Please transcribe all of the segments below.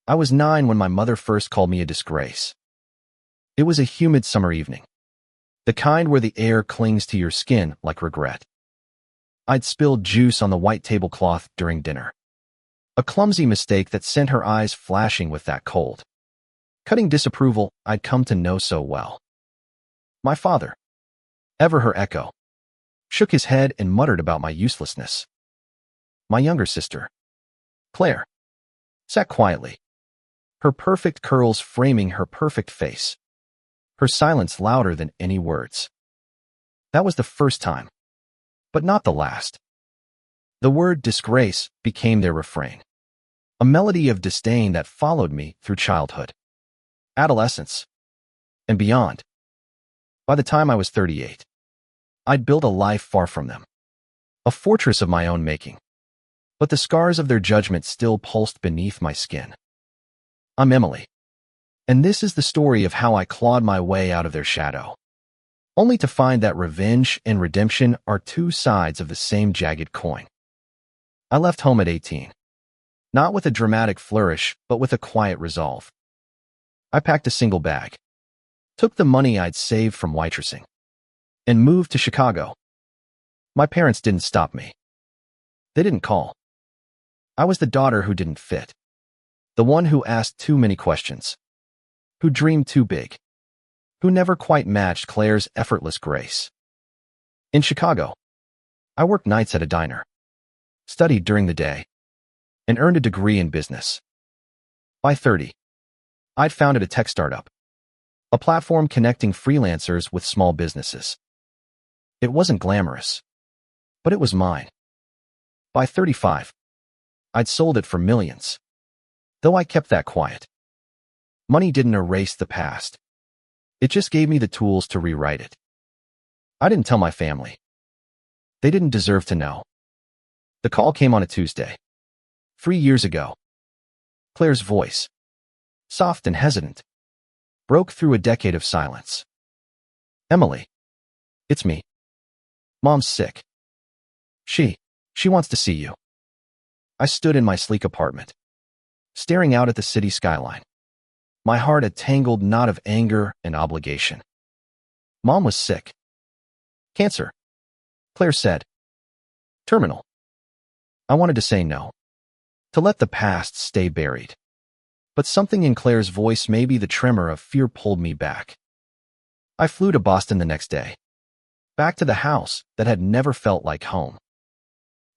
I was 9 when my mother first called me a disgrace. It was a humid summer evening, the kind where the air clings to your skin like regret. I'd spilled juice on the white tablecloth during dinner. A clumsy mistake that sent her eyes flashing with that cold, cutting disapproval I'd come to know so well. My father, ever her echo, shook his head and muttered about my uselessness. My younger sister, Claire, sat quietly, her perfect curls framing her perfect face, her silence louder than any words. That was the first time, but not the last. The word disgrace became their refrain, a melody of disdain that followed me through childhood, adolescence, and beyond. By the time I was 38, I'd built a life far from them, a fortress of my own making, but the scars of their judgment still pulsed beneath my skin. I'm Emily, and this is the story of how I clawed my way out of their shadow, only to find that revenge and redemption are two sides of the same jagged coin. I left home at 18, not with a dramatic flourish, but with a quiet resolve. I packed a single bag, took the money I'd saved from waitressing, and moved to Chicago. My parents didn't stop me. They didn't call. I was the daughter who didn't fit, the one who asked too many questions, who dreamed too big, who never quite matched Claire's effortless grace. In Chicago, I worked nights at a diner, studied during the day, and earned a degree in business. By 30, I'd founded a tech startup, a platform connecting freelancers with small businesses. It wasn't glamorous, but it was mine. By 35, I'd sold it for millions, though I kept that quiet. Money didn't erase the past. It just gave me the tools to rewrite it. I didn't tell my family. They didn't deserve to know. The call came on a Tuesday, 3 years ago. Claire's voice, soft and hesitant, broke through a decade of silence. Emily, it's me. Mom's sick. She wants to see you. I stood in my sleek apartment, staring out at the city skyline, my heart a tangled knot of anger and obligation. Mom was sick. Cancer, Claire said. Terminal. I wanted to say no, to let the past stay buried. But something in Claire's voice, maybe the tremor of fear, pulled me back. I flew to Boston the next day, back to the house that had never felt like home.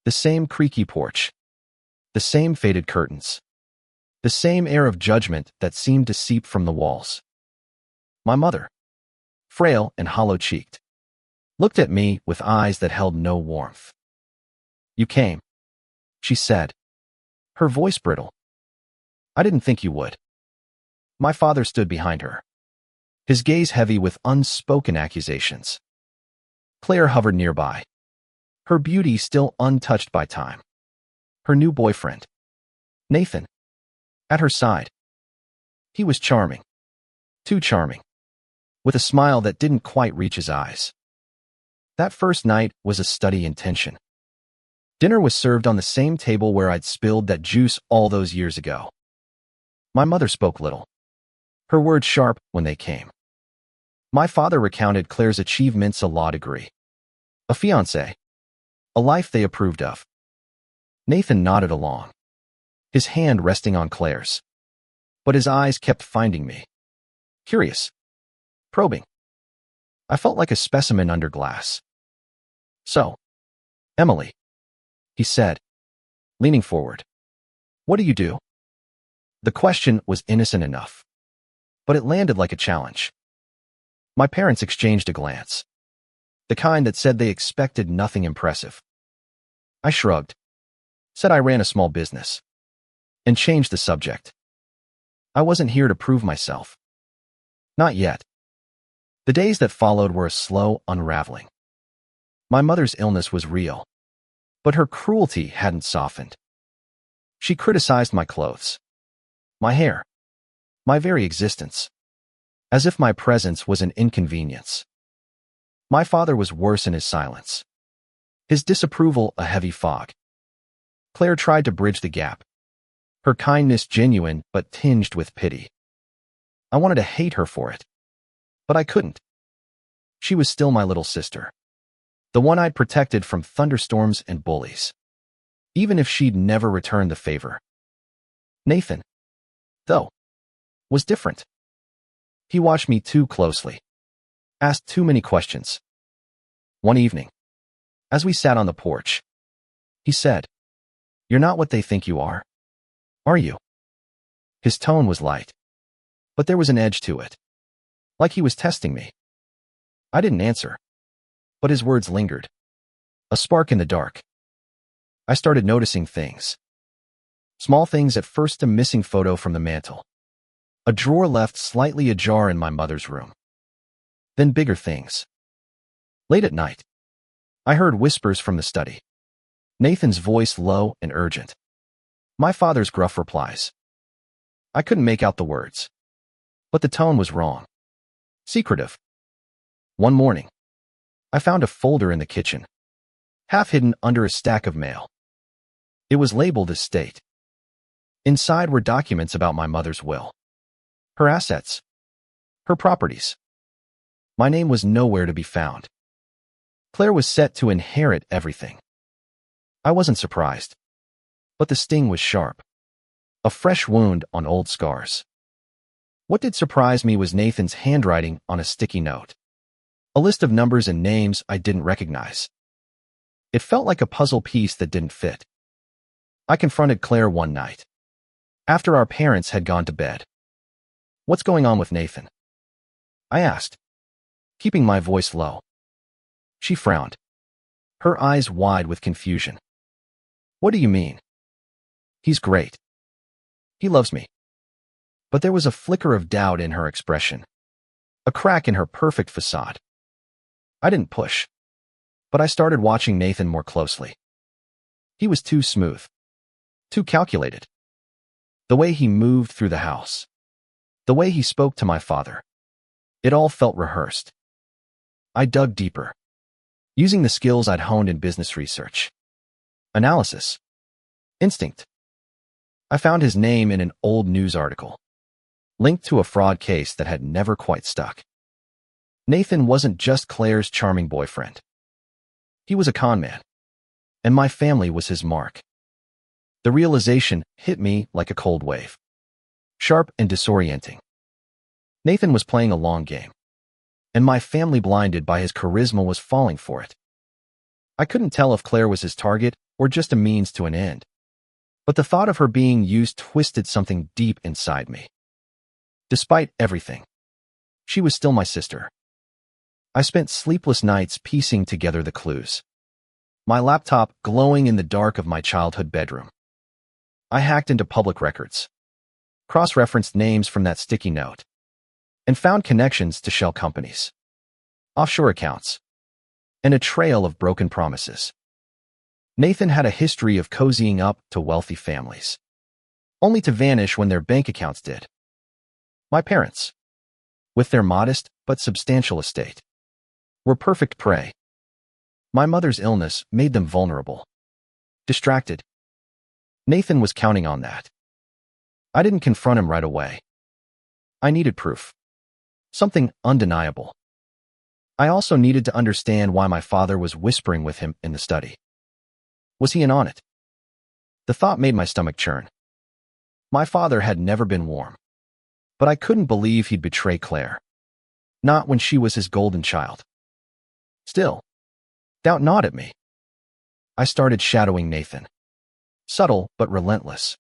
The same creaky porch, the same faded curtains, the same air of judgment that seemed to seep from the walls. My mother, frail and hollow-cheeked, looked at me with eyes that held no warmth. You came, she said, her voice brittle. I didn't think you would. My father stood behind her, his gaze heavy with unspoken accusations. Claire hovered nearby, her beauty still untouched by time. Her new boyfriend, Nathan, at her side. He was charming, too charming, with a smile that didn't quite reach his eyes. That first night was a study in tension. Dinner was served on the same table where I'd spilled that juice all those years ago. My mother spoke little, her words sharp when they came. My father recounted Claire's achievements: a law degree, a fiancé, a life they approved of. Nathan nodded along, his hand resting on Claire's, but his eyes kept finding me, curious, probing. I felt like a specimen under glass. So, Emily, he said, leaning forward, what do you do? The question was innocent enough, but it landed like a challenge. My parents exchanged a glance, the kind that said they expected nothing impressive. I shrugged, said I ran a small business, and changed the subject. I wasn't here to prove myself. Not yet. The days that followed were a slow unraveling. My mother's illness was real, but her cruelty hadn't softened. She criticized my clothes, my hair, my very existence, as if my presence was an inconvenience. My father was worse in his silence, his disapproval a heavy fog. Claire tried to bridge the gap, her kindness genuine but tinged with pity. I wanted to hate her for it, but I couldn't. She was still my little sister, the one I'd protected from thunderstorms and bullies, even if she'd never returned the favor. Nathan, though, was different. He watched me too closely, asked too many questions. One evening, as we sat on the porch, he said, "You're not what they think you are you?" His tone was light, but there was an edge to it, like he was testing me. I didn't answer, but his words lingered, a spark in the dark. I started noticing things. Small things at first: a missing photo from the mantel, a drawer left slightly ajar in my mother's room. Then bigger things. Late at night, I heard whispers from the study. Nathan's voice low and urgent. My father's gruff replies. I couldn't make out the words, but the tone was wrong. Secretive. One morning, I found a folder in the kitchen, half hidden under a stack of mail. It was labeled Estate. Inside were documents about my mother's will, her assets, her properties. My name was nowhere to be found. Claire was set to inherit everything. I wasn't surprised, but the sting was sharp. A fresh wound on old scars. What did surprise me was Nathan's handwriting on a sticky note. A list of numbers and names I didn't recognize. It felt like a puzzle piece that didn't fit. I confronted Claire one night, after our parents had gone to bed. "What's going on with Nathan?" I asked, keeping my voice low. She frowned, her eyes wide with confusion. "What do you mean?" "He's great. He loves me." But there was a flicker of doubt in her expression, a crack in her perfect facade. I didn't push, but I started watching Nathan more closely. He was too smooth, too calculated. The way he moved through the house, the way he spoke to my father, it all felt rehearsed. I dug deeper, using the skills I'd honed in business research, analysis, instinct. I found his name in an old news article, linked to a fraud case that had never quite stuck. Nathan wasn't just Claire's charming boyfriend. He was a con man, and my family was his mark. The realization hit me like a cold wave, sharp and disorienting. Nathan was playing a long game, and my family, blinded by his charisma, was falling for it. I couldn't tell if Claire was his target or just a means to an end, but the thought of her being used twisted something deep inside me. Despite everything, she was still my sister. I spent sleepless nights piecing together the clues, my laptop glowing in the dark of my childhood bedroom. I hacked into public records, cross-referenced names from that sticky note, and found connections to shell companies, offshore accounts, and a trail of broken promises. Nathan had a history of cozying up to wealthy families, only to vanish when their bank accounts did. My parents, with their modest but substantial estate, were perfect prey. My mother's illness made them vulnerable, distracted. Nathan was counting on that. I didn't confront him right away. I needed proof, something undeniable. I also needed to understand why my father was whispering with him in the study. Was he in on it? The thought made my stomach churn. My father had never been warm, but I couldn't believe he'd betray Claire, not when she was his golden child. Still, doubt gnawed at me. I started shadowing Nathan, subtle but relentless.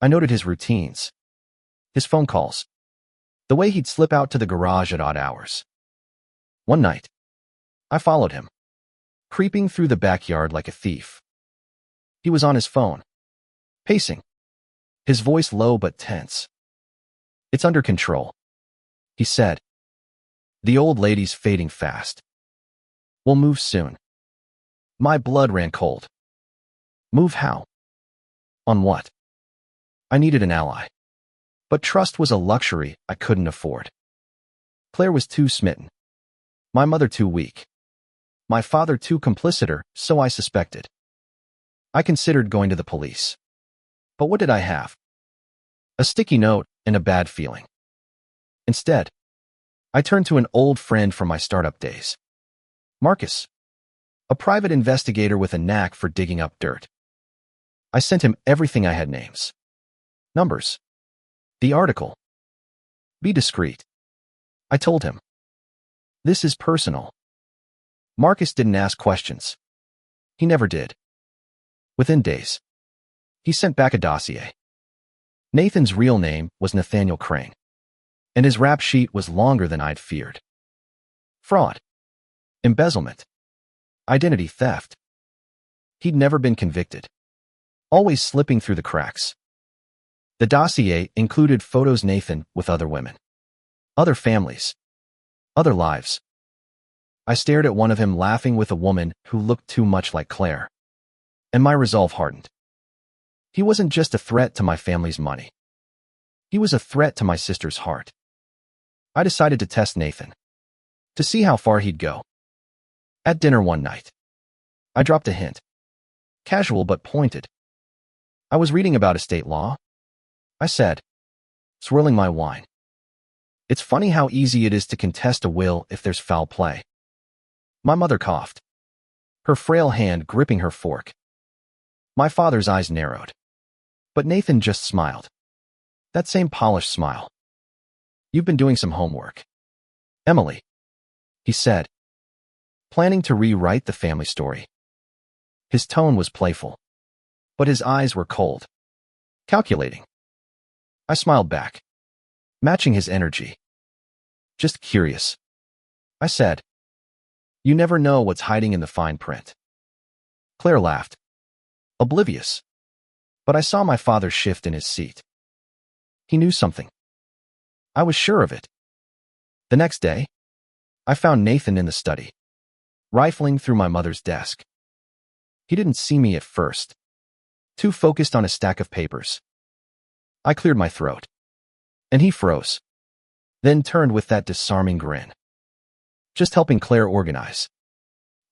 I noted his routines, his phone calls, the way he'd slip out to the garage at odd hours. One night, I followed him, creeping through the backyard like a thief. He was on his phone, pacing, his voice low but tense. "It's under control," he said. "The old lady's fading fast. We'll move soon." My blood ran cold. Move how? On what? I needed an ally, but trust was a luxury I couldn't afford. Claire was too smitten, my mother too weak, my father too complicit, or so I suspected. I considered going to the police, But what did I have? A sticky note and a bad feeling. Instead, I turned to an old friend from my startup days. Marcus, a private investigator with a knack for digging up dirt. I sent him everything I had: names, numbers, the article. Be discreet, I told him. This is personal. Marcus didn't ask questions. He never did. Within days, he sent back a dossier. Nathan's real name was Nathaniel Crane, and his rap sheet was longer than I'd feared. Fraud, embezzlement, identity theft. He'd never been convicted, always slipping through the cracks. The dossier included photos Nathan with other women, other families, other lives. I stared at one of him laughing with a woman who looked too much like Claire, and my resolve hardened. He wasn't just a threat to my family's money. He was a threat to my sister's heart. I decided to test Nathan, to see how far he'd go. At dinner one night, I dropped a hint, casual but pointed. I was reading about estate law, I said, swirling my wine. It's funny how easy it is to contest a will if there's foul play. My mother coughed, her frail hand gripping her fork. My father's eyes narrowed, but Nathan just smiled. That same polished smile. You've been doing some homework, Emily, he said, planning to rewrite the family story. His tone was playful, but his eyes were cold, calculating. I smiled back, matching his energy. Just curious, I said. You never know what's hiding in the fine print. Claire laughed, oblivious, but I saw my father shift in his seat. He knew something. I was sure of it. The next day, I found Nathan in the study, rifling through my mother's desk. He didn't see me at first, too focused on a stack of papers. I cleared my throat, and he froze, then turned with that disarming grin. Just helping Claire organize,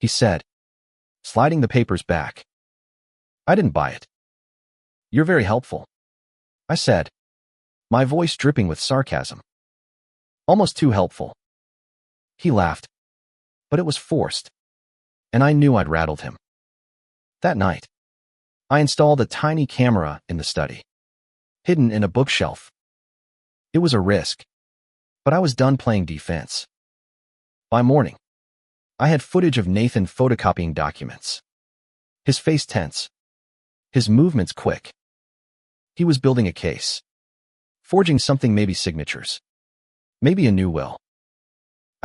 he said, sliding the papers back. I didn't buy it. You're very helpful, I said, my voice dripping with sarcasm. Almost too helpful. He laughed, but it was forced, and I knew I'd rattled him. That night, I installed a tiny camera in the study, hidden in a bookshelf. It was a risk, but I was done playing defense. By morning, I had footage of Nathan photocopying documents. His face tense, his movements quick. He was building a case, forging something, maybe signatures, maybe a new will.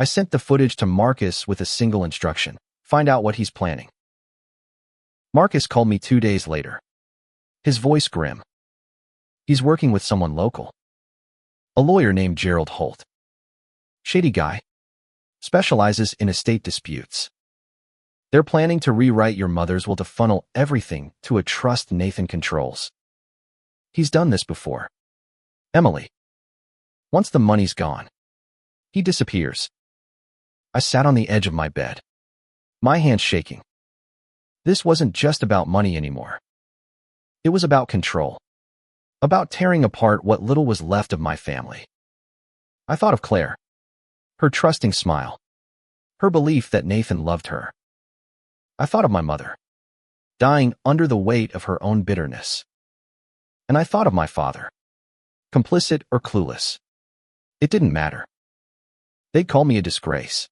I sent the footage to Marcus with a single instruction: find out what he's planning. Marcus called me 2 days later, his voice grim. He's working with someone local, a lawyer named Gerald Holt. Shady guy, specializes in estate disputes. They're planning to rewrite your mother's will to funnel everything to a trust Nathan controls. He's done this before, Emily. Once the money's gone, he disappears. I sat on the edge of my bed, my hands shaking. This wasn't just about money anymore. It was about control, about tearing apart what little was left of my family. I thought of Claire, her trusting smile, her belief that Nathan loved her. I thought of my mother, dying under the weight of her own bitterness. And I thought of my father, complicit or clueless. It didn't matter. They'd call me a disgrace,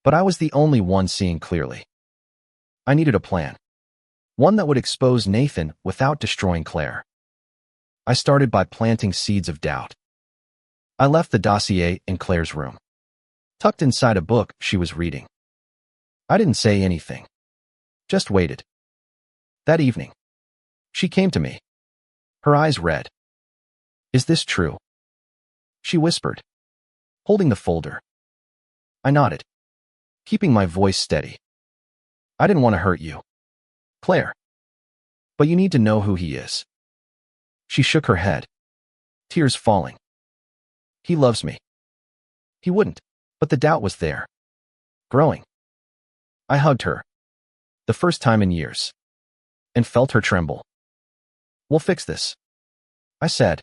but I was the only one seeing clearly. I needed a plan, one that would expose Nathan without destroying Claire. I started by planting seeds of doubt. I left the dossier in Claire's room, tucked inside a book she was reading. I didn't say anything, just waited. That evening, she came to me, her eyes red. Is this true? She whispered, holding the folder. I nodded, keeping my voice steady. I didn't want to hurt you, Claire, but you need to know who he is. She shook her head, tears falling. He loves me. He wouldn't, but the doubt was there, growing. I hugged her, the first time in years, and felt her tremble. We'll fix this, I said.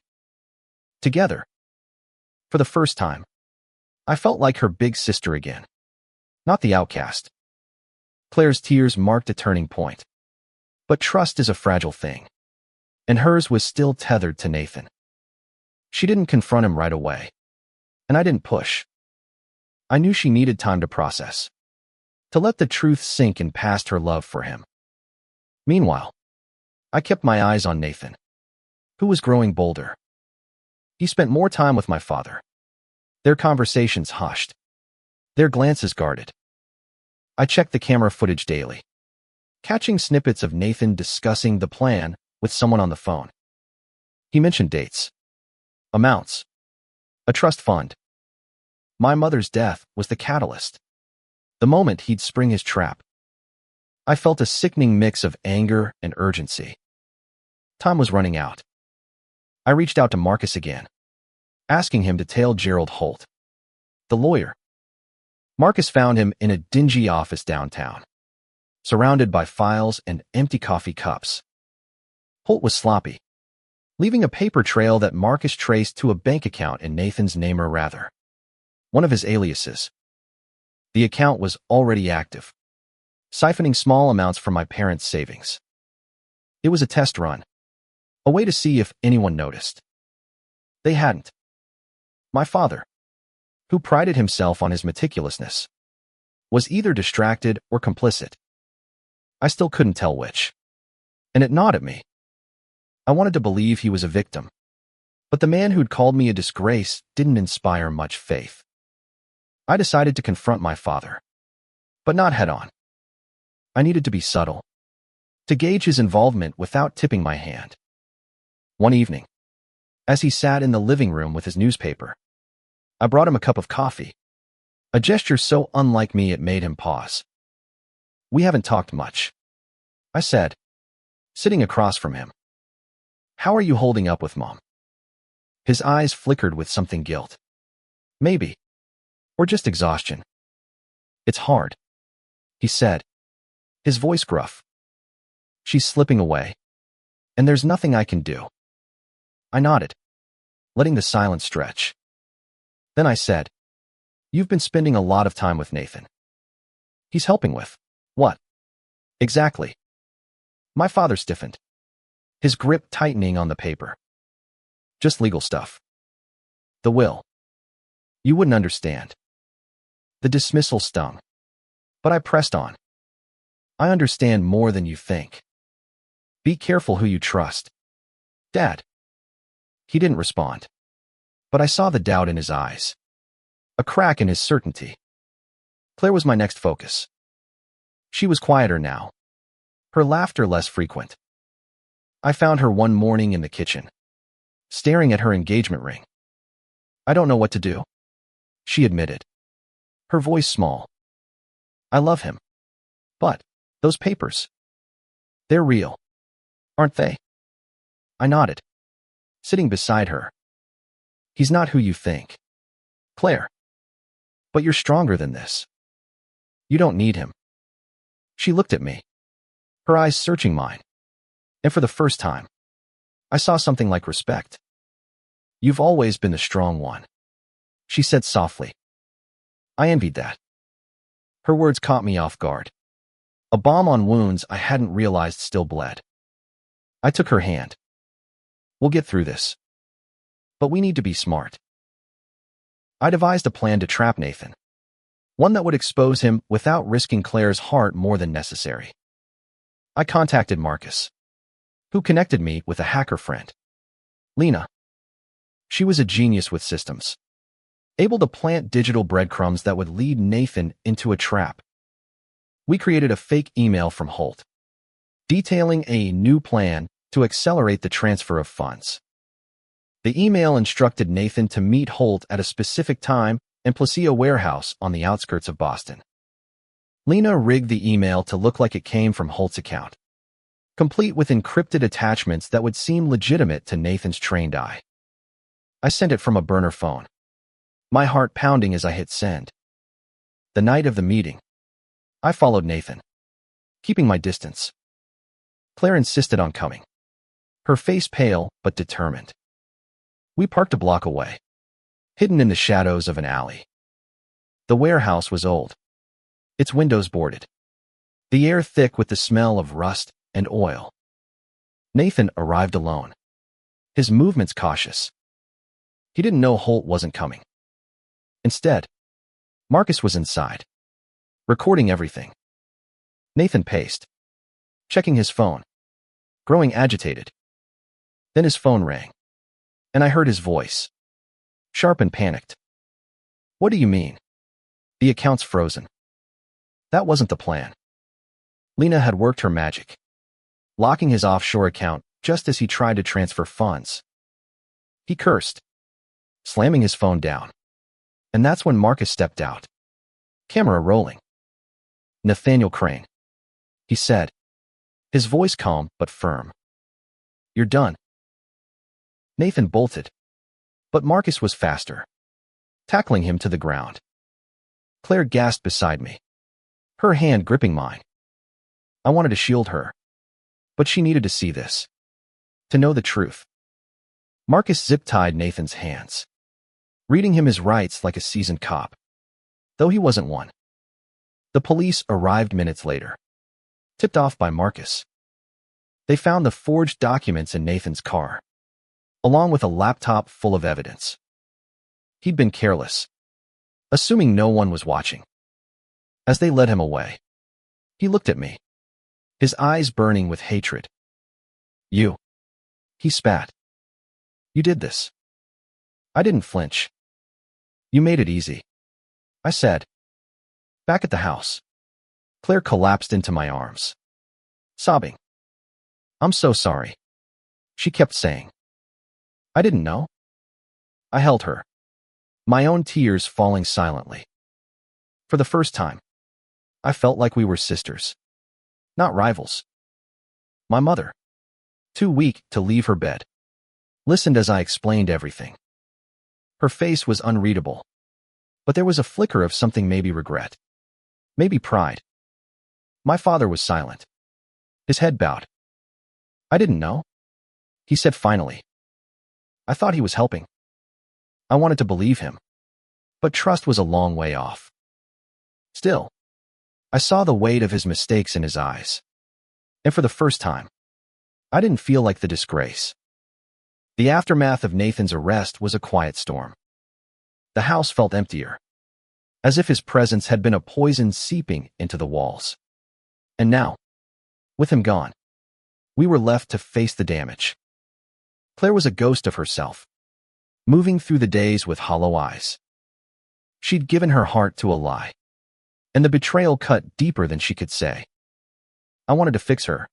Together. For the first time, I felt like her big sister again, not the outcast. Claire's tears marked a turning point. But trust is a fragile thing, and hers was still tethered to Nathan. She didn't confront him right away, and I didn't push. I knew she needed time to process, to let the truth sink in past her love for him. Meanwhile, I kept my eyes on Nathan, who was growing bolder. He spent more time with my father, their conversations hushed, their glances guarded. I checked the camera footage daily, catching snippets of Nathan discussing the plan with someone on the phone. He mentioned dates, amounts, a trust fund. My mother's death was the catalyst, the moment he'd spring his trap. I felt a sickening mix of anger and urgency. Time was running out. I reached out to Marcus again, asking him to tail Gerald Holt, the lawyer. Marcus found him in a dingy office downtown, surrounded by files and empty coffee cups. Holt was sloppy, leaving a paper trail that Marcus traced to a bank account in Nathan's name, or rather, one of his aliases. The account was already active, siphoning small amounts from my parents' savings. It was a test run, a way to see if anyone noticed. They hadn't. My father, who prided himself on his meticulousness, was either distracted or complicit. I still couldn't tell which, and it gnawed at me. I wanted to believe he was a victim, but the man who'd called me a disgrace didn't inspire much faith. I decided to confront my father, but not head-on. I needed to be subtle, to gauge his involvement without tipping my hand. One evening, as he sat in the living room with his newspaper, I brought him a cup of coffee, a gesture so unlike me it made him pause. "We haven't talked much," I said, sitting across from him. "How are you holding up with Mom?" His eyes flickered with something guilt. Maybe. Or just exhaustion. "It's hard," he said, his voice gruff. "She's slipping away, and there's nothing I can do." I nodded, letting the silence stretch. Then I said, "You've been spending a lot of time with Nathan. He's helping with what? Exactly?" My father stiffened, his grip tightening on the paper. "Just legal stuff. The will. You wouldn't understand." The dismissal stung, but I pressed on. "I understand more than you think. Be careful who you trust." "Dad." He didn't respond, but I saw the doubt in his eyes, a crack in his certainty. Claire was my next focus. She was quieter now, her laughter less frequent. I found her one morning in the kitchen, staring at her engagement ring. "I don't know what to do," she admitted, her voice small. "I love him. But those papers, they're real, aren't they?" I nodded, sitting beside her. "He's not who you think, Claire. But you're stronger than this. You don't need him." She looked at me, her eyes searching mine, and for the first time, I saw something like respect. "You've always been the strong one," she said softly. I envied that. Her words caught me off guard, a balm on wounds I hadn't realized still bled. I took her hand. "We'll get through this. But we need to be smart." I devised a plan to trap Nathan, one that would expose him without risking Claire's heart more than necessary. I contacted Marcus, who connected me with a hacker friend, Lena. She was a genius with systems, able to plant digital breadcrumbs that would lead Nathan into a trap. We created a fake email from Holt, detailing a new plan to accelerate the transfer of funds. The email instructed Nathan to meet Holt at a specific time in Placia Warehouse on the outskirts of Boston. Lena rigged the email to look like it came from Holt's account, complete with encrypted attachments that would seem legitimate to Nathan's trained eye. I sent it from a burner phone, my heart pounding as I hit send. The night of the meeting, I followed Nathan, keeping my distance. Claire insisted on coming, her face pale but determined. We parked a block away, hidden in the shadows of an alley. The warehouse was old, its windows boarded, the air thick with the smell of rust and oil. Nathan arrived alone, his movements cautious. He didn't know Holt wasn't coming. Instead, Marcus was inside, recording everything. Nathan paced, checking his phone, growing agitated. Then his phone rang, and I heard his voice, sharp and panicked. "What do you mean? The account's frozen." That wasn't the plan. Lena had worked her magic, locking his offshore account just as he tried to transfer funds. He cursed, slamming his phone down. And that's when Marcus stepped out, camera rolling. "Nathaniel Crane," he said, his voice calm but firm. "You're done." Nathan bolted, but Marcus was faster, tackling him to the ground. Claire gasped beside me, her hand gripping mine. I wanted to shield her, but she needed to see this, to know the truth. Marcus zip-tied Nathan's hands, reading him his rights like a seasoned cop, though he wasn't one. The police arrived minutes later, tipped off by Marcus. They found the forged documents in Nathan's car, along with a laptop full of evidence. He'd been careless, assuming no one was watching. As they led him away, he looked at me, his eyes burning with hatred. "You," he spat. "You did this." I didn't flinch. "You made it easy," I said. Back at the house, Claire collapsed into my arms, sobbing. "I'm so sorry," she kept saying. "I didn't know." I held her, my own tears falling silently. For the first time, I felt like we were sisters, not rivals. My mother, too weak to leave her bed, listened as I explained everything. Her face was unreadable, but there was a flicker of something, maybe regret, maybe pride. My father was silent, his head bowed. "I didn't know," he said finally. "I thought he was helping." I wanted to believe him, but trust was a long way off. Still, I saw the weight of his mistakes in his eyes, and for the first time, I didn't feel like the disgrace. The aftermath of Nathan's arrest was a quiet storm. The house felt emptier, as if his presence had been a poison seeping into the walls. And now, with him gone, we were left to face the damage. Claire was a ghost of herself, moving through the days with hollow eyes. She'd given her heart to a lie, and the betrayal cut deeper than she could say. I wanted to fix her,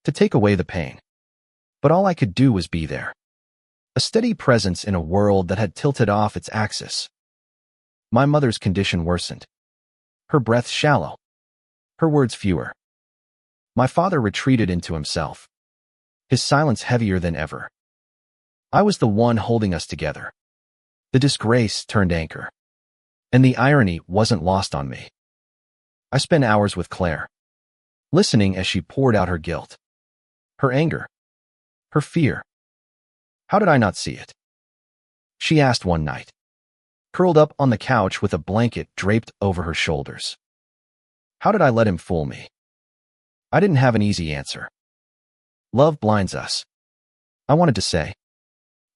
to take away the pain, but all I could do was be there, a steady presence in a world that had tilted off its axis. My mother's condition worsened, her breath shallow, her words fewer. My father retreated into himself, his silence heavier than ever. I was the one holding us together. The disgrace turned anchor, and the irony wasn't lost on me. I spent hours with Claire, listening as she poured out her guilt, her anger, her fear. How did I not see it? She asked one night, curled up on the couch with a blanket draped over her shoulders. How did I let him fool me? I didn't have an easy answer. Love blinds us, I wanted to say.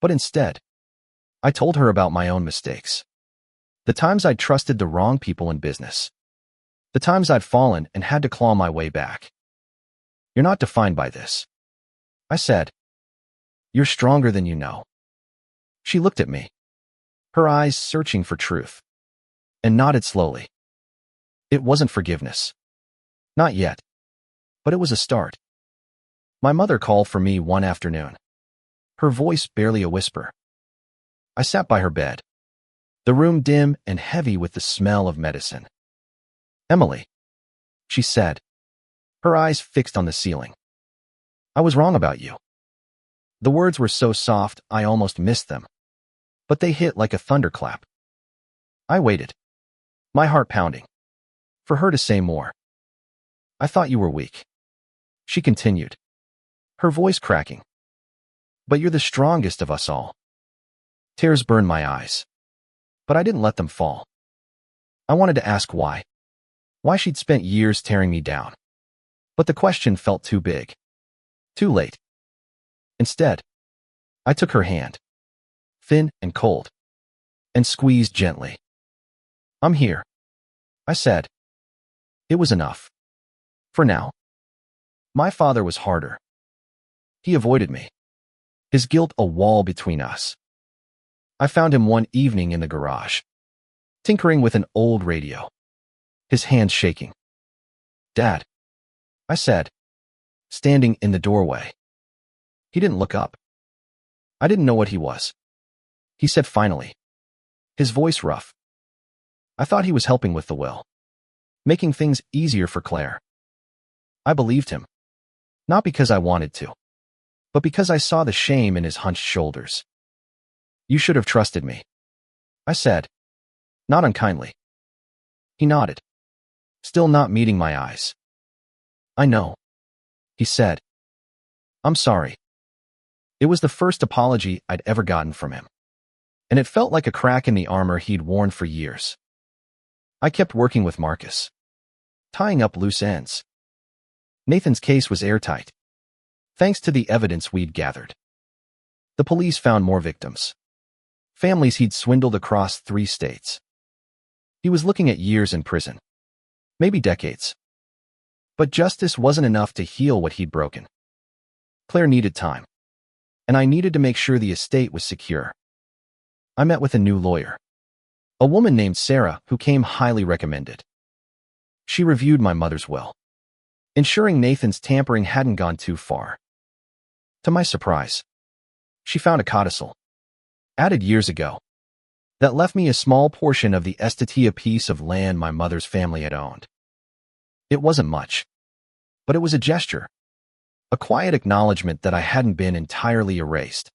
But instead, I told her about my own mistakes. The times I'd trusted the wrong people in business. The times I'd fallen and had to claw my way back. "You're not defined by this," I said. "You're stronger than you know." She looked at me, her eyes searching for truth, and nodded slowly. It wasn't forgiveness. Not yet. But it was a start. My mother called for me one afternoon, her voice barely a whisper. I sat by her bed, the room dim and heavy with the smell of medicine. "Emily," she said, her eyes fixed on the ceiling. "I was wrong about you." The words were so soft I almost missed them, but they hit like a thunderclap. I waited, my heart pounding, for her to say more. "I thought you were weak," she continued, her voice cracking. But you're the strongest of us all. Tears burned my eyes. But I didn't let them fall. I wanted to ask why. Why she'd spent years tearing me down. But the question felt too big. Too late. Instead, I took her hand, thin and cold, and squeezed gently. I'm here, I said. It was enough. For now. My father was harder. He avoided me. His guilt a wall between us. I found him one evening in the garage, tinkering with an old radio, his hands shaking. Dad, I said, standing in the doorway. He didn't look up. I didn't know what he was. He said finally, his voice rough. I thought he was helping with the will, making things easier for Claire. I believed him, not because I wanted to, but because I saw the shame in his hunched shoulders. You should have trusted me, I said, not unkindly. He nodded, still not meeting my eyes. I know, he said. I'm sorry. It was the first apology I'd ever gotten from him, and it felt like a crack in the armor he'd worn for years. I kept working with Marcus, tying up loose ends. Nathan's case was airtight, thanks to the evidence we'd gathered. The police found more victims, families he'd swindled across 3 states. He was looking at years in prison, maybe decades. But justice wasn't enough to heal what he'd broken. Claire needed time, and I needed to make sure the estate was secure. I met with a new lawyer, a woman named Sarah who came highly recommended. She reviewed my mother's will, ensuring Nathan's tampering hadn't gone too far. To my surprise, she found a codicil, added years ago, that left me a small portion of the Estatia piece of land my mother's family had owned. It wasn't much, but it was a gesture, a quiet acknowledgement that I hadn't been entirely erased.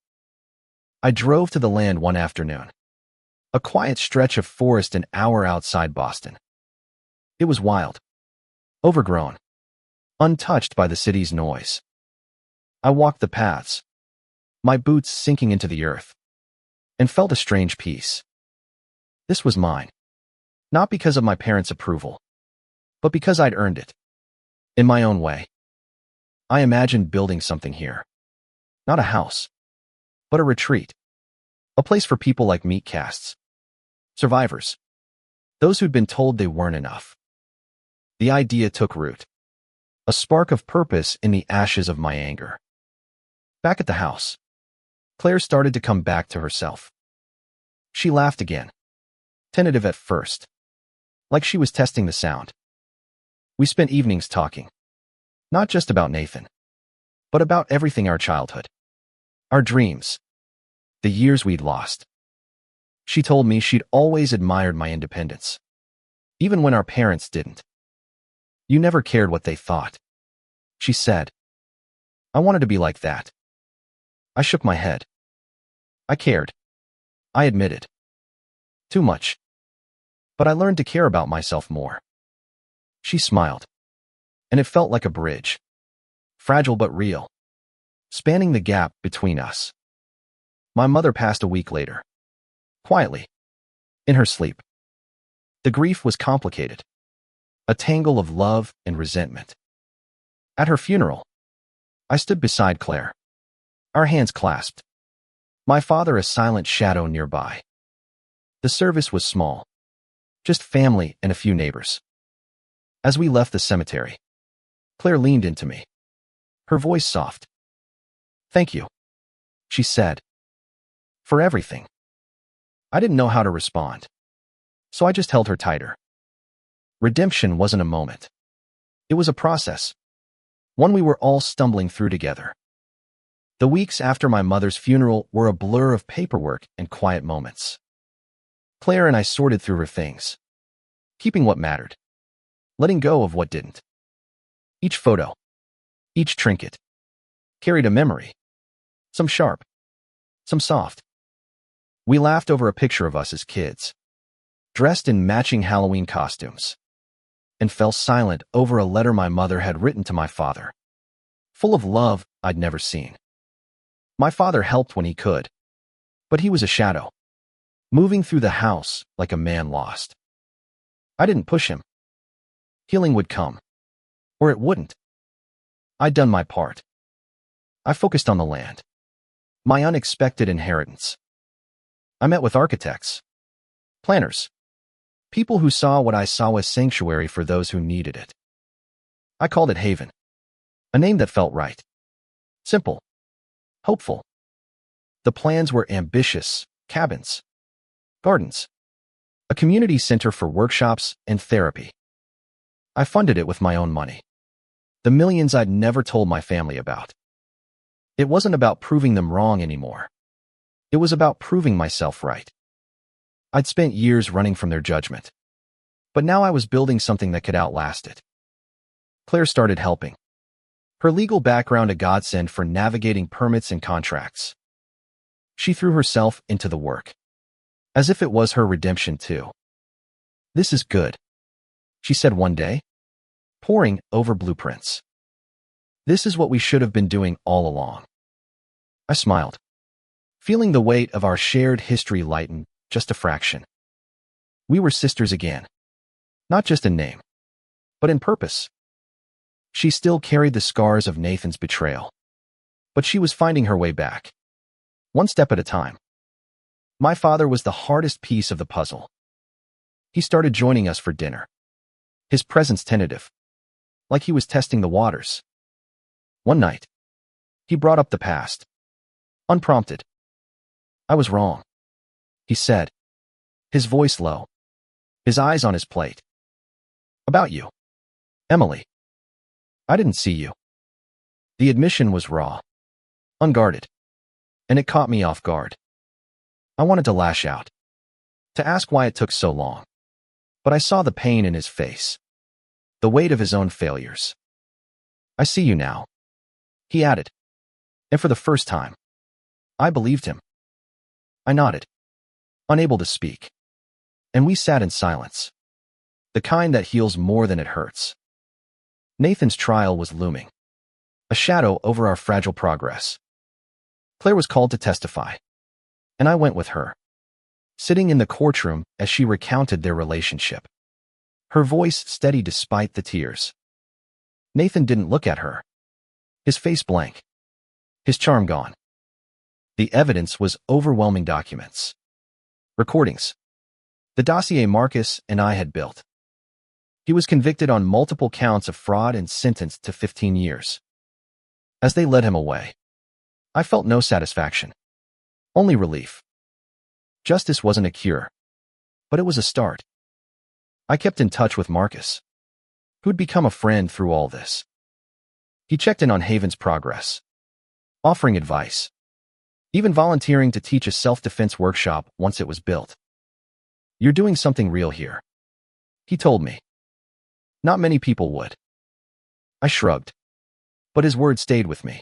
I drove to the land one afternoon, a quiet stretch of forest an hour outside Boston. It was wild, overgrown, untouched by the city's noise. I walked the paths, my boots sinking into the earth, and felt a strange peace. This was mine, not because of my parents' approval, but because I'd earned it, in my own way. I imagined building something here, not a house, but a retreat, a place for people like meatcasts, survivors, those who'd been told they weren't enough. The idea took root, a spark of purpose in the ashes of my anger. Back at the house, Claire started to come back to herself. She laughed again, tentative at first, like she was testing the sound. We spent evenings talking, not just about Nathan, but about everything our childhood, our dreams, the years we'd lost. She told me she'd always admired my independence, even when our parents didn't. You never cared what they thought, she said. I wanted to be like that. I shook my head. I cared, I admitted. Too much. But I learned to care about myself more. She smiled, and it felt like a bridge, fragile but real, spanning the gap between us. My mother passed a week later, quietly, in her sleep. The grief was complicated, a tangle of love and resentment. At her funeral, I stood beside Claire, our hands clasped, my father a silent shadow nearby. The service was small, just family and a few neighbors. As we left the cemetery, Claire leaned into me, her voice soft. Thank you, she said, for everything. I didn't know how to respond, so I just held her tighter. Redemption wasn't a moment. It was a process, one we were all stumbling through together. The weeks after my mother's funeral were a blur of paperwork and quiet moments. Claire and I sorted through her things, keeping what mattered, letting go of what didn't. Each photo, each trinket, carried a memory, some sharp, some soft. We laughed over a picture of us as kids, dressed in matching Halloween costumes, and fell silent over a letter my mother had written to my father, full of love I'd never seen. My father helped when he could, but he was a shadow, moving through the house like a man lost. I didn't push him. Healing would come, or it wouldn't. I'd done my part. I focused on the land, my unexpected inheritance. I met with architects, planners, people who saw what I saw as sanctuary for those who needed it. I called it Haven, a name that felt right, simple, hopeful. The plans were ambitious: cabins, gardens, a community center for workshops and therapy. I funded it with my own money, the millions I'd never told my family about. It wasn't about proving them wrong anymore. It was about proving myself right. I'd spent years running from their judgment, but now I was building something that could outlast it. Claire started helping, her legal background a godsend for navigating permits and contracts. She threw herself into the work, as if it was her redemption too. "This is good," she said one day, poring over blueprints. "This is what we should have been doing all along." I smiled, feeling the weight of our shared history lighten just a fraction. We were sisters again, not just in name, but in purpose. She still carried the scars of Nathan's betrayal, but she was finding her way back, one step at a time. My father was the hardest piece of the puzzle. He started joining us for dinner, his presence tentative, like he was testing the waters. One night, he brought up the past, unprompted. "I was wrong," he said, his voice low, his eyes on his plate. "About you, Emily. I didn't see you." The admission was raw, unguarded, and it caught me off guard. I wanted to lash out, to ask why it took so long, but I saw the pain in his face, the weight of his own failures. "I see you now," he added, and for the first time, I believed him. I nodded, unable to speak, and we sat in silence, the kind that heals more than it hurts. Nathan's trial was looming, a shadow over our fragile progress. Claire was called to testify, and I went with her, sitting in the courtroom as she recounted their relationship, her voice steady despite the tears. Nathan didn't look at her, his face blank, his charm gone. The evidence was overwhelming: documents, recordings, the dossier Marcus and I had built. He was convicted on multiple counts of fraud and sentenced to 15 years. As they led him away, I felt no satisfaction, only relief. Justice wasn't a cure, but it was a start. I kept in touch with Marcus, who'd become a friend through all this. He checked in on Haven's progress, offering advice, even volunteering to teach a self-defense workshop once it was built. "You're doing something real here," he told me. "Not many people would." I shrugged, but his word stayed with me,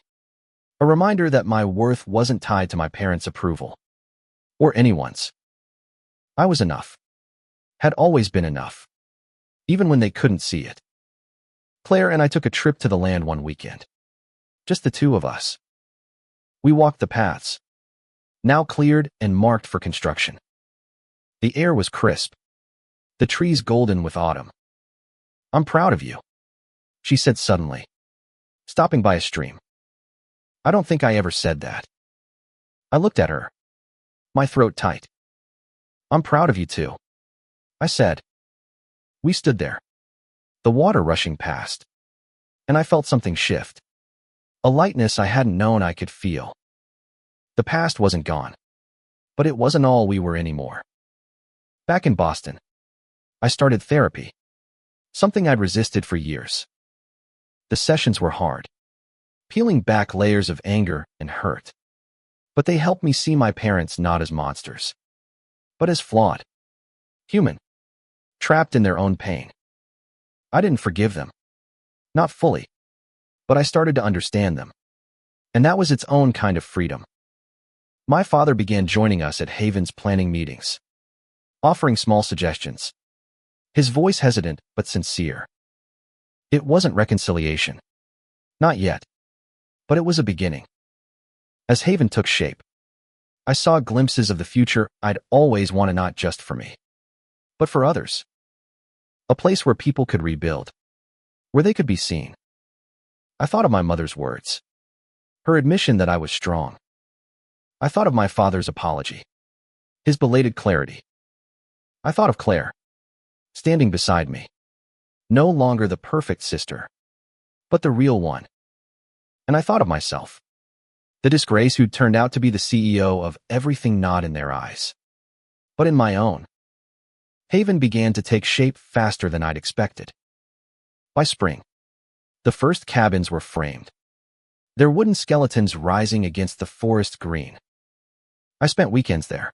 a reminder that my worth wasn't tied to my parents' approval, or anyone's. I was enough, had always been enough, even when they couldn't see it. Claire and I took a trip to the land one weekend, just the two of us. We walked the paths, now cleared and marked for construction. The air was crisp, the trees golden with autumn. "I'm proud of you," she said suddenly, stopping by a stream. I don't think I ever said that. I looked at her, my throat tight. "I'm proud of you too," I said. We stood there, the water rushing past, and I felt something shift, a lightness I hadn't known I could feel. The past wasn't gone, but it wasn't all we were anymore. Back in Boston, I started therapy, something I'd resisted for years. The sessions were hard, peeling back layers of anger and hurt, but they helped me see my parents not as monsters, but as flawed, human, trapped in their own pain. I didn't forgive them, not fully, but I started to understand them, and that was its own kind of freedom. My father began joining us at Haven's planning meetings, offering small suggestions, his voice hesitant but sincere. It wasn't reconciliation, not yet, but it was a beginning. As Haven took shape, I saw glimpses of the future I'd always wanted, not just for me, but for others. A place where people could rebuild, where they could be seen. I thought of my mother's words, her admission that I was strong. I thought of my father's apology, his belated clarity. I thought of Claire, standing beside me, no longer the perfect sister, but the real one. And I thought of myself, the disgrace who'd turned out to be the CEO of everything, not in their eyes, but in my own. Haven began to take shape faster than I'd expected. By spring, the first cabins were framed, their wooden skeletons rising against the forest green. I spent weekends there,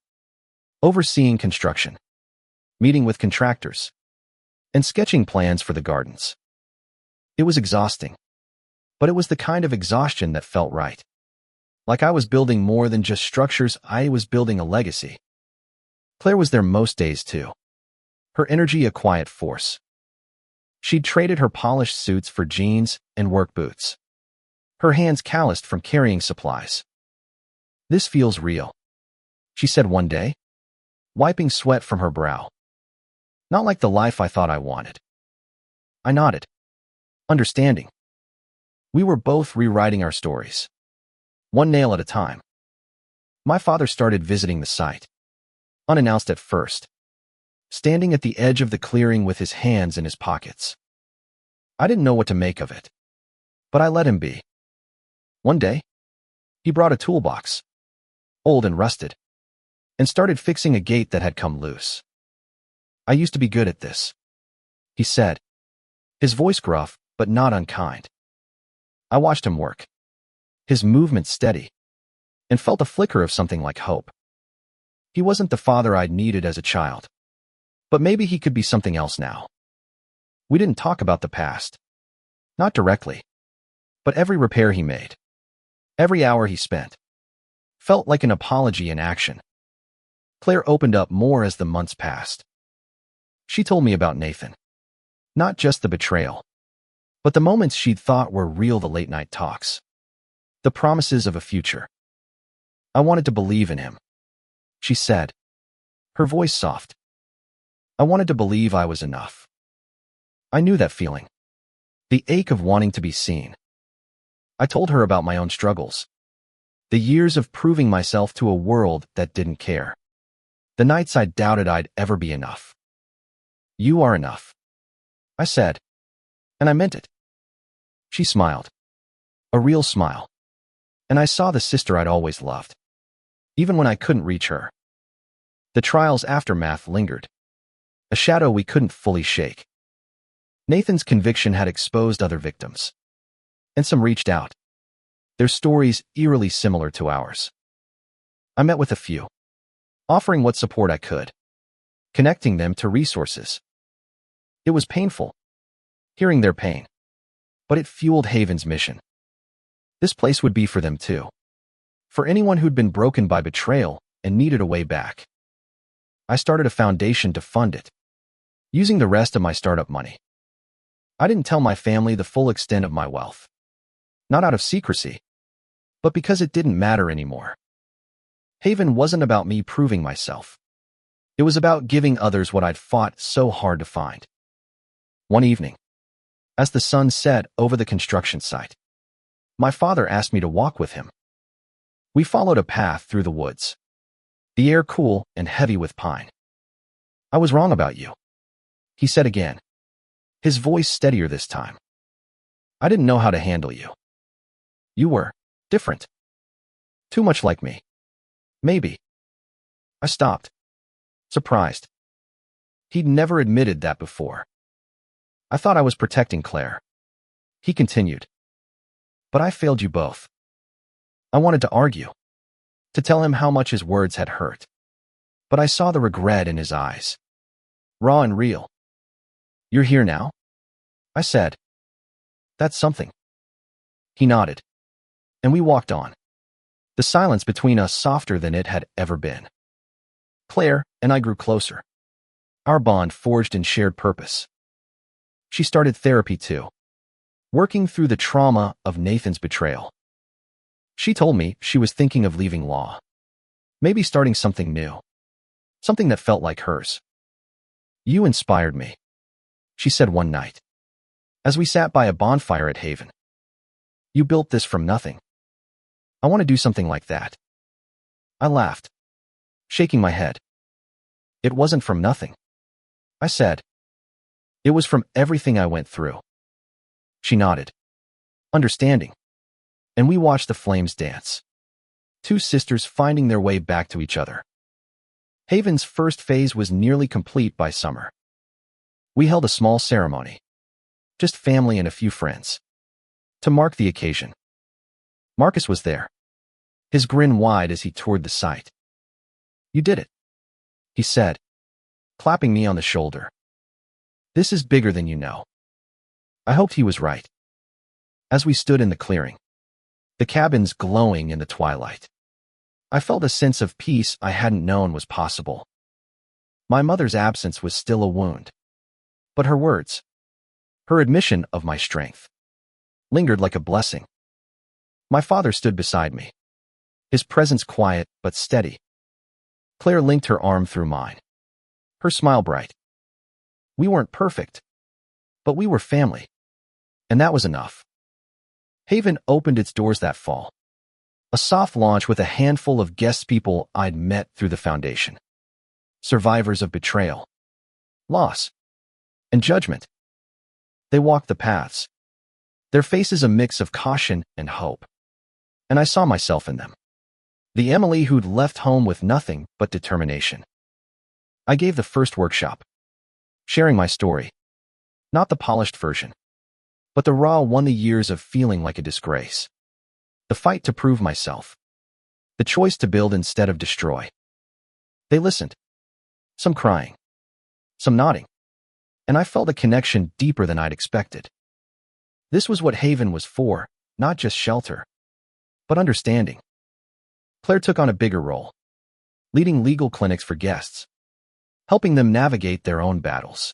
overseeing construction, meeting with contractors, and sketching plans for the gardens. It was exhausting, but it was the kind of exhaustion that felt right. Like I was building more than just structures, I was building a legacy. Claire was there most days too, her energy a quiet force. She'd traded her polished suits for jeans and work boots, her hands calloused from carrying supplies. "This feels real," she said one day, wiping sweat from her brow. "Not like the life I thought I wanted." I nodded, understanding. We were both rewriting our stories, one nail at a time. My father started visiting the site, unannounced at first, standing at the edge of the clearing with his hands in his pockets. I didn't know what to make of it, but I let him be. One day, he brought a toolbox, old and rusted, and started fixing a gate that had come loose. "I used to be good at this," he said, his voice gruff but not unkind. I watched him work, his movement steady, and felt a flicker of something like hope. He wasn't the father I'd needed as a child, but maybe he could be something else now. We didn't talk about the past, not directly, but every repair he made, every hour he spent, felt like an apology in action. Claire opened up more as the months passed. She told me about Nathan, not just the betrayal, but the moments she'd thought were real, the late-night talks, the promises of a future. "I wanted to believe in him," she said, her voice soft. "I wanted to believe I was enough." I knew that feeling, the ache of wanting to be seen. I told her about my own struggles, the years of proving myself to a world that didn't care, the nights I doubted I'd ever be enough. "You are enough," I said, and I meant it. She smiled, a real smile, and I saw the sister I'd always loved, even when I couldn't reach her. The trial's aftermath lingered, a shadow we couldn't fully shake. Nathan's conviction had exposed other victims, and some reached out, their stories eerily similar to ours. I met with a few, offering what support I could, connecting them to resources. It was painful, hearing their pain, but it fueled Haven's mission. This place would be for them too, for anyone who'd been broken by betrayal and needed a way back. I started a foundation to fund it, using the rest of my startup money. I didn't tell my family the full extent of my wealth, not out of secrecy, but because it didn't matter anymore. Haven wasn't about me proving myself. It was about giving others what I'd fought so hard to find. One evening, as the sun set over the construction site, my father asked me to walk with him. We followed a path through the woods, the air cool and heavy with pine. "I was wrong about you," he said again, his voice steadier this time. "I didn't know how to handle you. You were different. Too much like me. Maybe." I stopped, surprised. He'd never admitted that before. "I thought I was protecting Claire," he continued. "But I failed you both." I wanted to argue, to tell him how much his words had hurt, but I saw the regret in his eyes, raw and real. "You're here now?" I said. "That's something." He nodded, and we walked on, the silence between us softer than it had ever been. Claire and I grew closer, our bond forged in shared purpose. She started therapy too, working through the trauma of Nathan's betrayal. She told me she was thinking of leaving law. Maybe starting something new. Something that felt like hers. You inspired me, she said one night, as we sat by a bonfire at Haven. You built this from nothing. I want to do something like that. I laughed, shaking my head. It wasn't from nothing, I said. It was from everything I went through. She nodded, understanding, and we watched the flames dance. Two sisters finding their way back to each other. Haven's first phase was nearly complete by summer. We held a small ceremony, just family and a few friends, to mark the occasion. Marcus was there, his grin wide as he toured the site. You did it, he said, clapping me on the shoulder. This is bigger than you know. I hoped he was right. As we stood in the clearing, the cabins glowing in the twilight, I felt a sense of peace I hadn't known was possible. My mother's absence was still a wound, but her words, her admission of my strength, lingered like a blessing. My father stood beside me, his presence quiet but steady. Claire linked her arm through mine, her smile bright. We weren't perfect, but we were family, and that was enough. Haven opened its doors that fall. A soft launch with a handful of guest people I'd met through the foundation. Survivors of betrayal, loss, and judgment. They walked the paths, their faces a mix of caution and hope. And I saw myself in them. The Emily who'd left home with nothing but determination. I gave the first workshop, sharing my story, not the polished version, but the raw one, the years of feeling like a disgrace. The fight to prove myself. The choice to build instead of destroy. They listened. Some crying. Some nodding. And I felt a connection deeper than I'd expected. This was what Haven was for, not just shelter, but understanding. Claire took on a bigger role, leading legal clinics for guests, helping them navigate their own battles.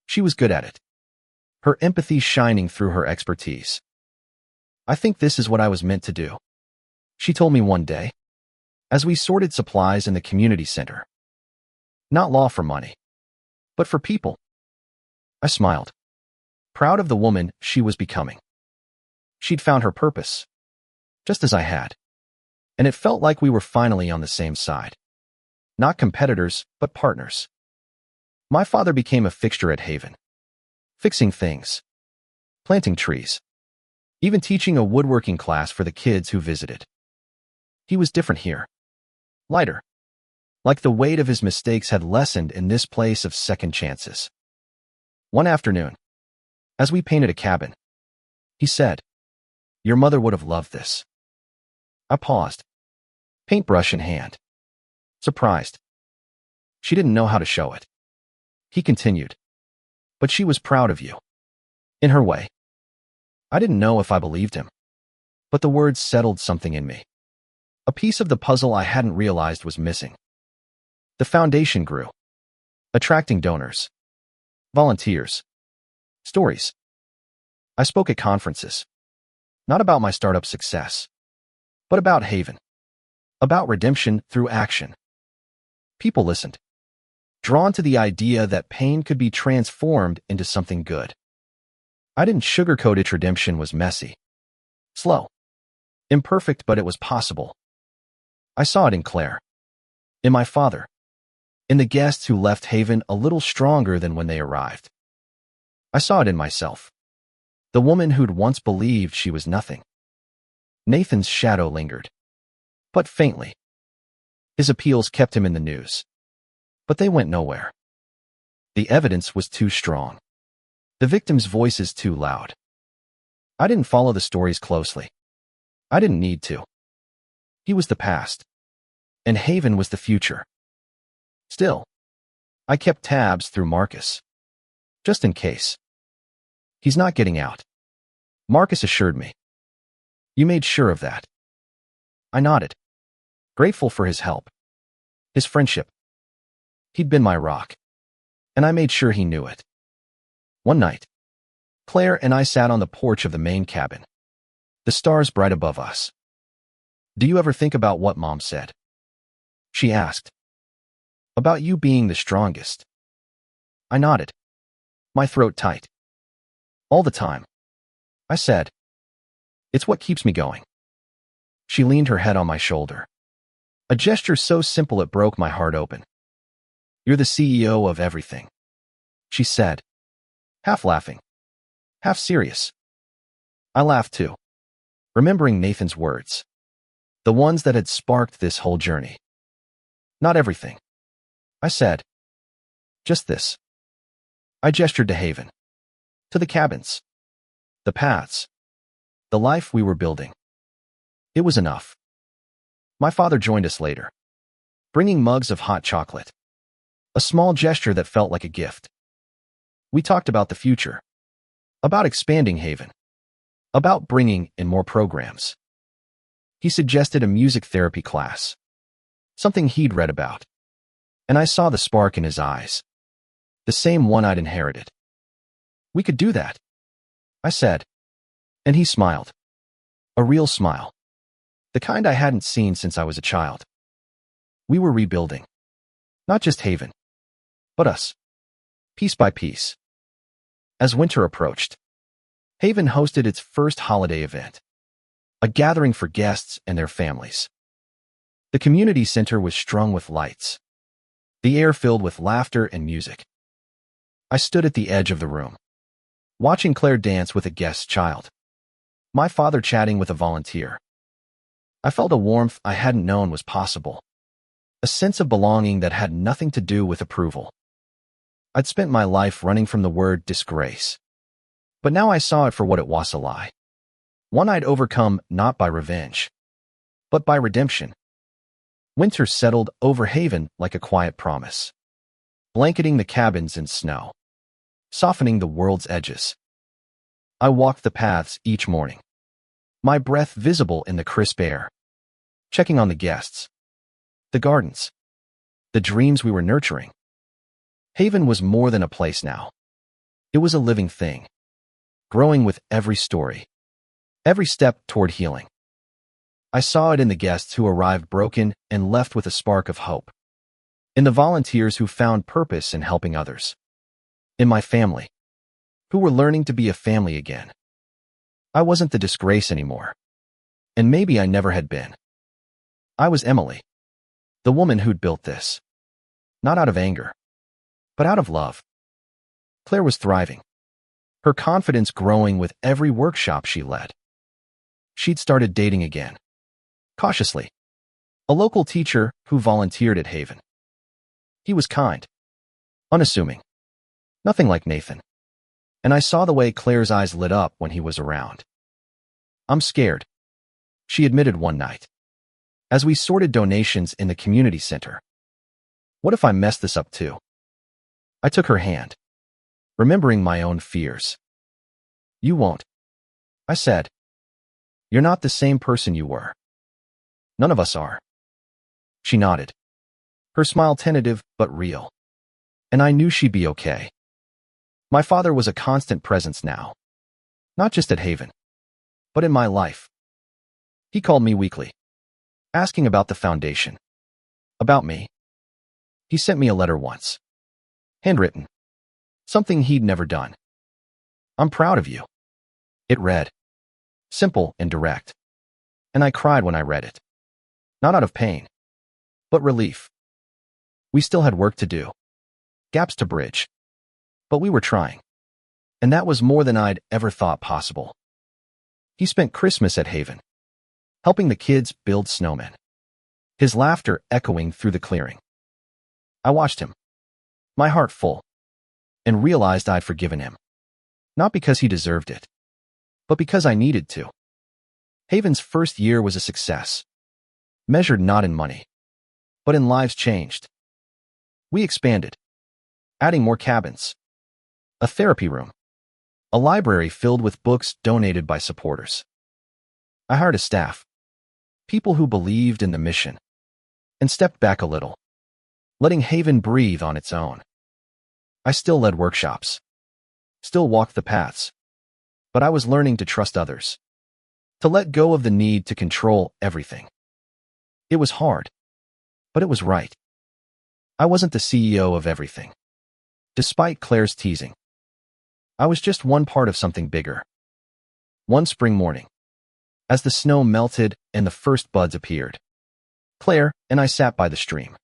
She was good at it, her empathy shining through her expertise. I think this is what I was meant to do, she told me one day, as we sorted supplies in the community center. Not law for money, but for people. I smiled, proud of the woman she was becoming. She'd found her purpose, just as I had, and it felt like we were finally on the same side. Not competitors, but partners. My father became a fixture at Haven, fixing things, planting trees, even teaching a woodworking class for the kids who visited. He was different here, lighter, like the weight of his mistakes had lessened in this place of second chances. One afternoon, as we painted a cabin, he said, "Your mother would have loved this." I paused, paintbrush in hand, surprised. She didn't know how to show it. He continued, "But she was proud of you, in her way." I didn't know if I believed him, but the words settled something in me. A piece of the puzzle I hadn't realized was missing. The foundation grew, attracting donors, volunteers, stories. I spoke at conferences, not about my startup success, but about Haven, about redemption through action. People listened, drawn to the idea that pain could be transformed into something good. I didn't sugarcoat it. Redemption was messy, slow, imperfect, but it was possible. I saw it in Claire, in my father, in the guests who left Haven a little stronger than when they arrived. I saw it in myself, the woman who'd once believed she was nothing. Nathan's shadow lingered, but faintly. His appeals kept him in the news, but they went nowhere. The evidence was too strong. The victim's voices too loud. I didn't follow the stories closely. I didn't need to. He was the past, and Haven was the future. Still, I kept tabs through Marcus, just in case. He's not getting out, Marcus assured me. You made sure of that. I nodded, grateful for his help, his friendship. He'd been my rock, and I made sure he knew it. One night, Claire and I sat on the porch of the main cabin, the stars bright above us. Do you ever think about what Mom said? She asked. About you being the strongest. I nodded, my throat tight. All the time. I said. It's what keeps me going. She leaned her head on my shoulder. A gesture so simple it broke my heart open. You're the CEO of everything, she said, half laughing, half serious. I laughed too, remembering Nathan's words, the ones that had sparked this whole journey. Not everything, I said. Just this. I gestured to Haven, to the cabins, the paths, the life we were building. It was enough. My father joined us later, bringing mugs of hot chocolate, a small gesture that felt like a gift. We talked about the future, about expanding Haven, about bringing in more programs. He suggested a music therapy class, something he'd read about, and I saw the spark in his eyes, the same one I'd inherited. We could do that, I said, and he smiled, a real smile, the kind I hadn't seen since I was a child. We were rebuilding, not just Haven, but us, piece by piece. As winter approached, Haven hosted its first holiday event, a gathering for guests and their families. The community center was strung with lights, the air filled with laughter and music. I stood at the edge of the room, watching Claire dance with a guest's child, my father chatting with a volunteer. I felt a warmth I hadn't known was possible, a sense of belonging that had nothing to do with approval. I'd spent my life running from the word disgrace, but now I saw it for what it was, a lie. One I'd overcome not by revenge, but by redemption. Winter settled over Haven like a quiet promise, blanketing the cabins in snow, softening the world's edges. I walked the paths each morning, my breath visible in the crisp air, checking on the guests, the gardens, the dreams we were nurturing. Haven was more than a place now. It was a living thing, growing with every story, every step toward healing. I saw it in the guests who arrived broken and left with a spark of hope, in the volunteers who found purpose in helping others, in my family, who were learning to be a family again. I wasn't the disgrace anymore, and maybe I never had been. I was Emily, the woman who'd built this, not out of anger, but out of love. Claire was thriving, her confidence growing with every workshop she led. She'd started dating again, cautiously, a local teacher who volunteered at Haven. He was kind, unassuming, nothing like Nathan, and I saw the way Claire's eyes lit up when he was around. I'm scared, she admitted one night, as we sorted donations in the community center. What if I mess this up too? I took her hand, remembering my own fears. You won't, I said. You're not the same person you were. None of us are. She nodded, her smile tentative but real, and I knew she'd be okay. My father was a constant presence now, not just at Haven, but in my life. He called me weekly, asking about the foundation, about me. He sent me a letter once, handwritten, something he'd never done. I'm proud of you. It read, simple and direct, and I cried when I read it. Not out of pain, but relief. We still had work to do, gaps to bridge, but we were trying, and that was more than I'd ever thought possible. He spent Christmas at Haven, helping the kids build snowmen, his laughter echoing through the clearing. I watched him, my heart full, and realized I'd forgiven him, not because he deserved it, but because I needed to. Haven's first year was a success, measured not in money, but in lives changed. We expanded, adding more cabins, a therapy room, a library filled with books donated by supporters. I hired a staff, people who believed in the mission, and stepped back a little, letting Haven breathe on its own. I still led workshops, still walked the paths, but I was learning to trust others, to let go of the need to control everything. It was hard, but it was right. I wasn't the CEO of everything. Despite Claire's teasing, I was just one part of something bigger. One spring morning, as the snow melted and the first buds appeared, Claire and I sat by the stream.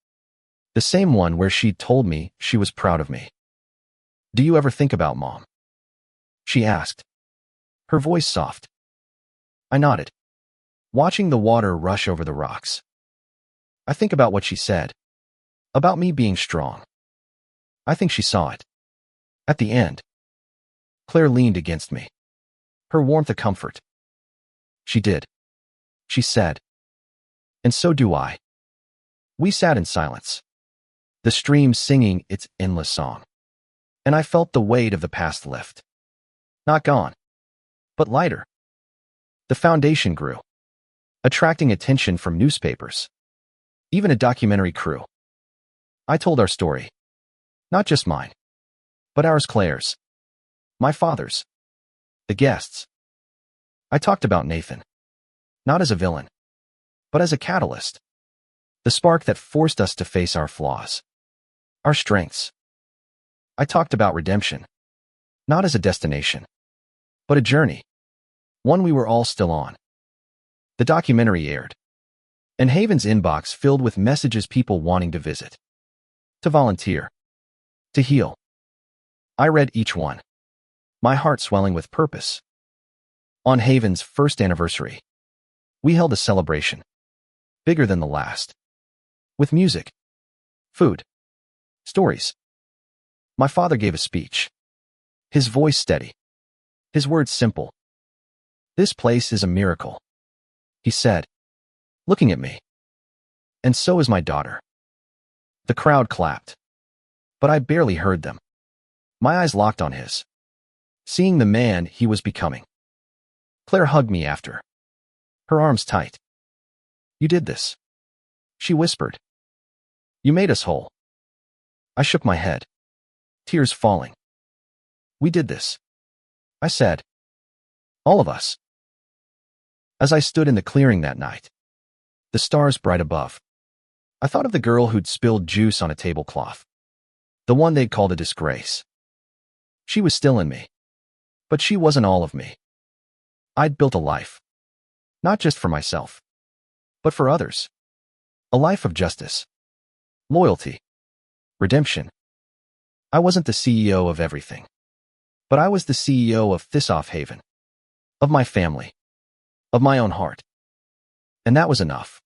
The same one where she'd told me she was proud of me. "Do you ever think about Mom?" she asked, her voice soft. I nodded, watching the water rush over the rocks. I think about what she said, about me being strong. I think she saw it. At the end, Claire leaned against me, her warmth a comfort. "She did," she said. "And so do I." We sat in silence, the stream singing its endless song, and I felt the weight of the past lift. Not gone, but lighter. The foundation grew, attracting attention from newspapers, even a documentary crew. I told our story, not just mine, but ours, Claire's, my father's, the guests. I talked about Nathan, not as a villain, but as a catalyst, the spark that forced us to face our flaws, our strengths. I talked about redemption, not as a destination, but a journey, one we were all still on. The documentary aired, and Haven's inbox filled with messages, people wanting to visit, to volunteer, to heal. I read each one, my heart swelling with purpose. On Haven's first anniversary, we held a celebration, bigger than the last, with music, food, stories. My father gave a speech, his voice steady, his words simple. "This place is a miracle," he said, looking at me. "And so is my daughter." The crowd clapped, but I barely heard them. My eyes locked on his, seeing the man he was becoming. Claire hugged me after, her arms tight. "You did this," she whispered. "You made us whole." I shook my head, tears falling. "We did this," I said. "All of us." As I stood in the clearing that night, the stars bright above, I thought of the girl who'd spilled juice on a tablecloth, the one they'd called a disgrace. She was still in me, but she wasn't all of me. I'd built a life, not just for myself, but for others. A life of justice, loyalty, redemption. I wasn't the CEO of everything, but I was the CEO of Thissoff Haven, of my family, of my own heart. And that was enough.